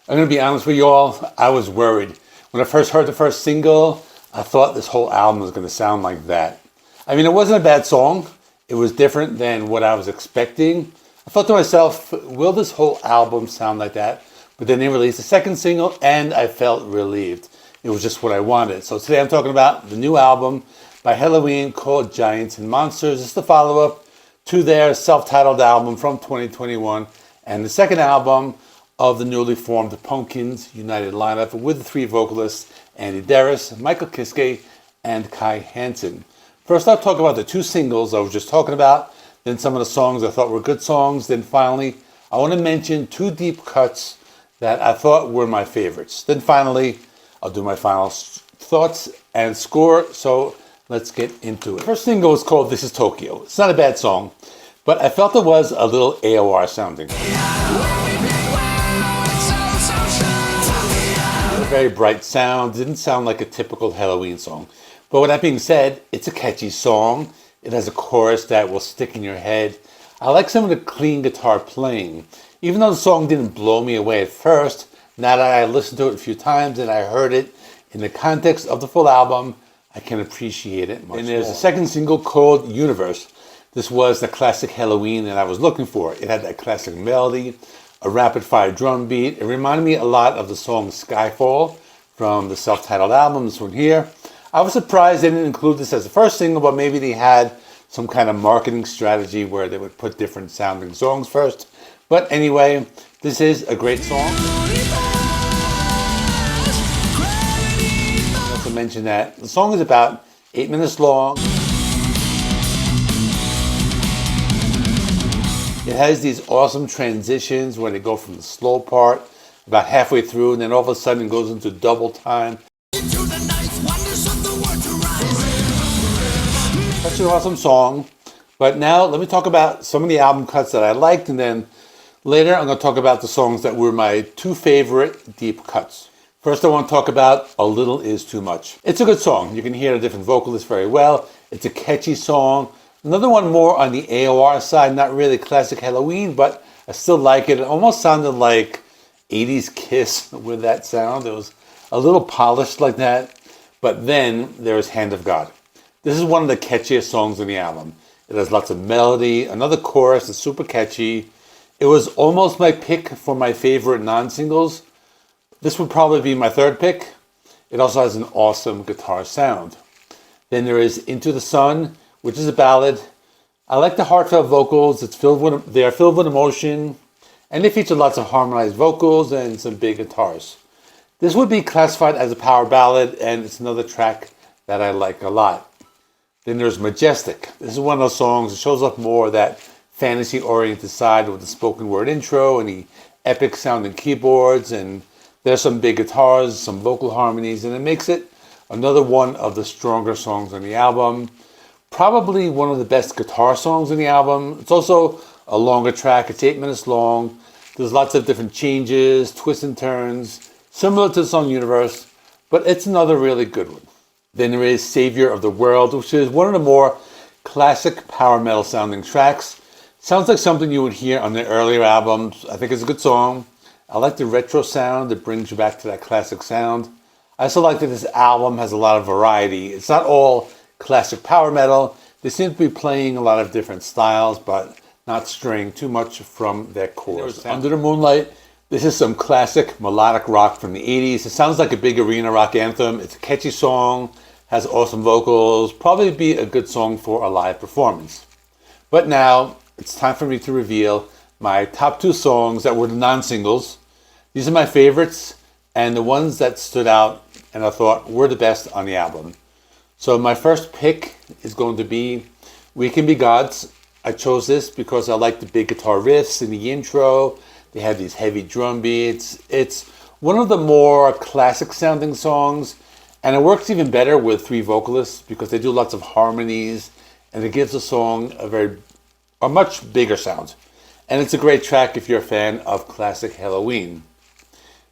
I'm going to be honest with you all, I was worried. When I first heard the first single, I thought this whole album was going to sound like that. I mean, it wasn't a bad song. It was different than what I was expecting. I thought to myself, will this whole album sound like that? But then they released the second single and I felt relieved. It was just what I wanted. So today I'm talking about the new album by Helloween called Giants and Monsters. It's the follow-up to their self-titled album from 2021 and the second album of the newly formed Pumpkins United lineup with the three vocalists Andi Deris, Michael Kiske, and Kai Hansen. First, I'll talk about the two singles I was just talking about, then some of the songs I thought were good songs. Then finally, I want to mention two deep cuts that I thought were my favorites. Then finally, I'll do my final thoughts and score. So let's get into it. First single is called This Is Tokyo. It's not a bad song, but I felt it was a little AOR sounding. A very bright sound, didn't sound like a typical Helloween song. But with that being said, it's a catchy song. It has a chorus that will stick in your head. I like some of the clean guitar playing. Even though the song didn't blow me away at first, now that I listened to it a few times and I heard it in the context of the full album, I can appreciate it much more. And there's a second single called Universe. This was the classic Helloween that I was looking for. It had that classic melody, a rapid-fire drum beat. It reminded me a lot of the song Skyfall from the self-titled album, this one here. I was surprised they didn't include this as the first single, but maybe they had some kind of marketing strategy where they would put different sounding songs first. But anyway, this is a great song. I also mention that the song is about 8 minutes long. It has these awesome transitions where they go from the slow part about halfway through and then all of a sudden it goes into double time. Such an awesome song. But now let me talk about some of the album cuts that I liked, and then later I'm going to talk about the songs that were my two favorite deep cuts. First I want to talk about A Little Is Too Much. It's a good song. You can hear the different vocalists very well. It's a catchy song. Another one more on the AOR side, not really classic Helloween, but I still like it. It almost sounded like 80s Kiss with that sound. It was a little polished like that. But then there's Hand of God. This is one of the catchiest songs on the album. It has lots of melody, another chorus that's super catchy. It was almost my pick for my favorite non-singles. This would probably be my third pick. It also has an awesome guitar sound. Then there is Into the Sun, which is a ballad. I like the heartfelt vocals. They are filled with emotion, and they feature lots of harmonized vocals and some big guitars. This would be classified as a power ballad, and it's another track that I like a lot. Then there's Majestic. This is one of those songs that shows up more that fantasy-oriented side with the spoken word intro and the epic sounding keyboards, and there's some big guitars, some vocal harmonies, and it makes it another one of the stronger songs on the album. Probably one of the best guitar songs on the album. It's also a longer track. It's 8 minutes long. There's lots of different changes, twists and turns, similar to the song Universe, but it's another really good one. Then there is Savior of the World, which is one of the more classic power metal sounding tracks. Sounds like something you would hear on their earlier albums. I think it's a good song. I like the retro sound. It brings you back to that classic sound. I also like that this album has a lot of variety. It's not all classic power metal. They seem to be playing a lot of different styles, but not straying too much from their core. Under the Moonlight. This is some classic melodic rock from the 80s. It sounds like a big arena rock anthem. It's a catchy song, has awesome vocals, probably be a good song for a live performance. But now it's time for me to reveal my top two songs that were the non-singles. These are my favorites and the ones that stood out and I thought were the best on the album. So my first pick is going to be We Can Be Gods. I chose this because I like the big guitar riffs in the intro. They have these heavy drum beats. It's one of the more classic sounding songs, and it works even better with three vocalists because they do lots of harmonies, and it gives the song a much bigger sound. And it's a great track if you're a fan of classic Helloween.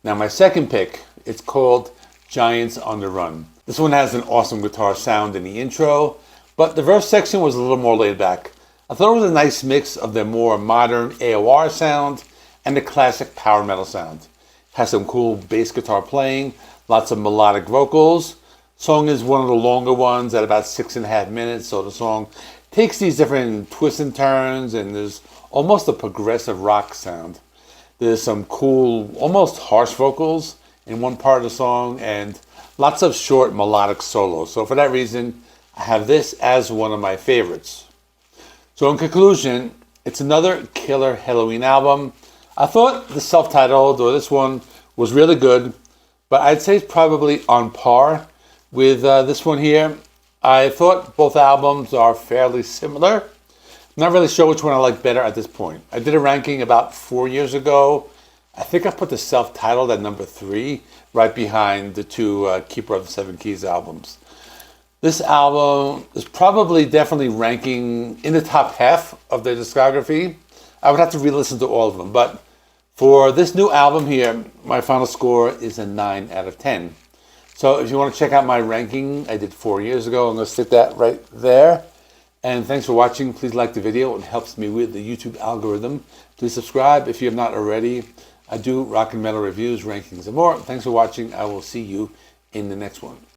Now my second pick, it's called Giants on the Run. This one has an awesome guitar sound in the intro, but the verse section was a little more laid back. I thought it was a nice mix of their more modern AOR sound and the classic power metal sound. has some cool bass guitar playing, lots of melodic vocals. Song is one of the longer ones at about 6.5 minutes, so the song takes these different twists and turns, and there's almost a progressive rock sound. There's some cool, almost harsh vocals in one part of the song, and lots of short melodic solos. So for that reason, I have this as one of my favorites. So in conclusion, it's another killer Helloween album. I thought the self-titled, or this one, was really good, but I'd say it's probably on par with this one here. I thought both albums are fairly similar. I'm not really sure which one I like better at this point. I did a ranking about 4 years ago. I think I put the self-titled at number 3, right behind the two Keeper of the Seven Keys albums. This album is probably definitely ranking in the top half of their discography. I would have to re-listen to all of them, but for this new album here, my final score is a 9 out of 10. So if you want to check out my ranking I did 4 years ago, I'm going to stick that right there. And thanks for watching. Please like the video. It helps me with the YouTube algorithm. Please subscribe if you have not already. I do rock and metal reviews, rankings, and more. Thanks for watching. I will see you in the next one.